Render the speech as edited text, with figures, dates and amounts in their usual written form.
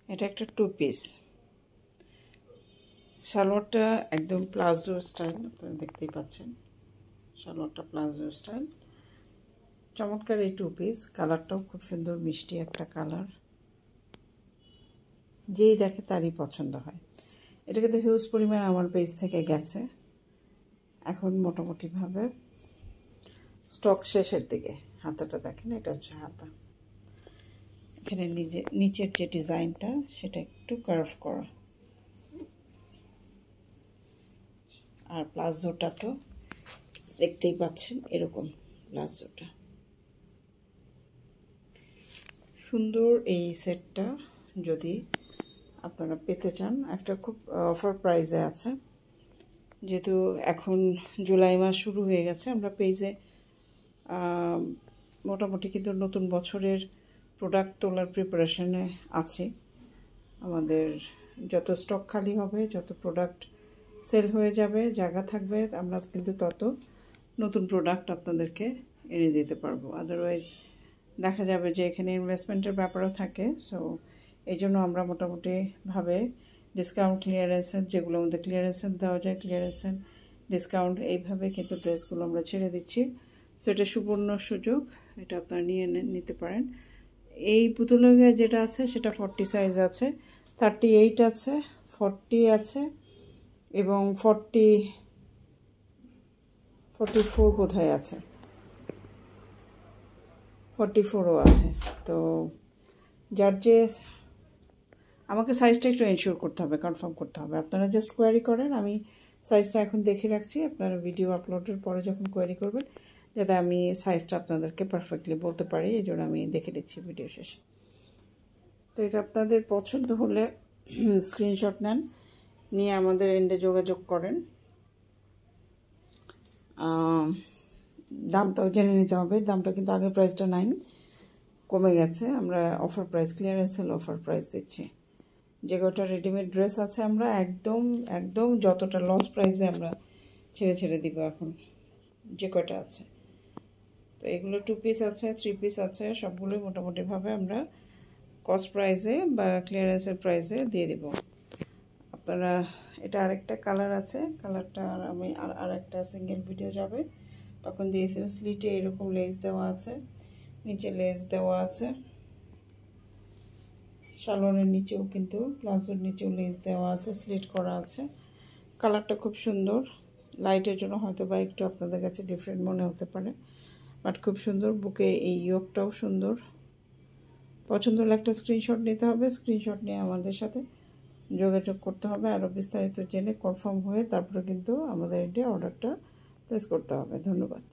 এটা একটা two piece, সালোয়ারটা একদম প্লাজো স্টাইল, আপনারা দেখতেই পাচ্ছেন সালোয়ারটা প্লাজো স্টাইল। চমৎকার এই টু পিস, কালারটাও খুব সুন্দর মিষ্টি একটা কালার, যেই দেখে তারই পছন্দ হয়। এটা কিন্তু হিউজ পরিমাণ আমার পেজ থেকে গেছে, এখন মোটামুটিভাবে স্টক শেষের দিকে। হাতাটা দেখেন, এটা হচ্ছে হাতা। এখানে নিচের যে ডিজাইনটা সেটা একটু কার্ভ করা, আর প্লাজোটা তো দেখতেই পাচ্ছেন এরকম প্লাজোটা। সুন্দর এই সেটটা যদি আপনারা পেতে চান, একটা খুব অফার প্রাইসে আছে, যেহেতু এখন জুলাই মাস শুরু হয়ে গেছে। আমরা পেজে মোটামুটি কিন্তু নতুন বছরের প্রোডাক্ট তোলার প্রিপারেশনে আছি। আমাদের যত স্টক খালি হবে, যত প্রোডাক্ট সেল হয়ে যাবে, জায়গা থাকবে, আমরা কিন্তু তত নতুন প্রোডাক্ট আপনাদেরকে এনে দিতে পারবো। আদারওয়াইজ দেখা যাবে যে এখানে ইনভেস্টমেন্টের ব্যাপারও থাকে। সো এই জন্য আমরা মোটামুটিভাবে ডিসকাউন্ট ক্লিয়ারেন্সের, যেগুলো আমাদের ক্লিয়ারেন্সের দেওয়া যায়, ক্লিয়ারেন্সের ডিসকাউন্ট, এইভাবে কিন্তু ড্রেসগুলো আমরা ছেড়ে দিচ্ছি। সো এটা সুবর্ণ সুযোগ, এটা আপনারা নিতে পারেন। এই পুতুলের যেটা আছে সেটা 40 সাইজ আছে, 38 আছে, 40 আছে এবং 44 বোধহয় আছে, 44ও আছে। তো যার যে, আমাকে সাইজটা একটু এনশিওর করতে হবে, কনফার্ম করতে হবে। আপনারা জাস্ট কোয়ারি করেন, আমি সাইজটা এখন দেখে রাখছি। আপনারা ভিডিও আপলোডের পরে যখন কোয়ারি করবেন, যাতে আমি সাইজটা আপনাদেরকে পারফেক্টলি বলতে পারি, এই জন্য আমি দেখে দিচ্ছি ভিডিও শেষে। তো এটা আপনাদের পছন্দ হলে স্ক্রিনশট নেন, নিয়ে আমাদের এন্ডে যোগাযোগ করেন। দামটাও জেনে নিতে হবে, দামটা কিন্তু আগের প্রাইসটা 9 কমে গেছে। আমরা offer price, clearance sale offer price দিচ্ছি। যে কটা রেডিমেড ড্রেস আছে আমরা একদম একদম যতটা লস প্রাইসে আমরা ছেড়ে দিব এখন, যে কটা আছে। তো এগুলো 2 পিস আছে, 3 পিস আছে, সবগুলোই মোটামুটিভাবে আমরা কস্ট প্রাইসে বা ক্লিয়ারেন্সের প্রাইসে দিয়ে দিব। আপনারা, এটা আরেকটা কালার আছে, কালারটা আমি আরেকটা সিঙ্গেল ভিডিও যাবে তখন দিয়ে দেবো। স্লিটে এরকম লেস দেওয়া আছে, নিচে লেস দেওয়া আছে, সালোয়ারের নিচেও কিন্তু প্লাজোর নিচেও লেস দেওয়া আছে, স্লিট করা আছে। কালারটা খুব সুন্দর, লাইটের জন্য হয়তো বা একটু আপনাদের কাছে ডিফারেন্ট মনে হতে পারে, বাট খুব সুন্দর। বুকে এই ইয়োগটাও সুন্দর। পছন্দ হলে একটা স্ক্রিনশট নিতে হবে, স্ক্রিনশট নিয়ে আমাদের সাথে যোগাযোগ করতে হবে, আরও বিস্তারিত জেনে কনফার্ম হয়ে তারপরে কিন্তু আমাদের এটি অর্ডারটা প্লেস করতে হবে। ধন্যবাদ।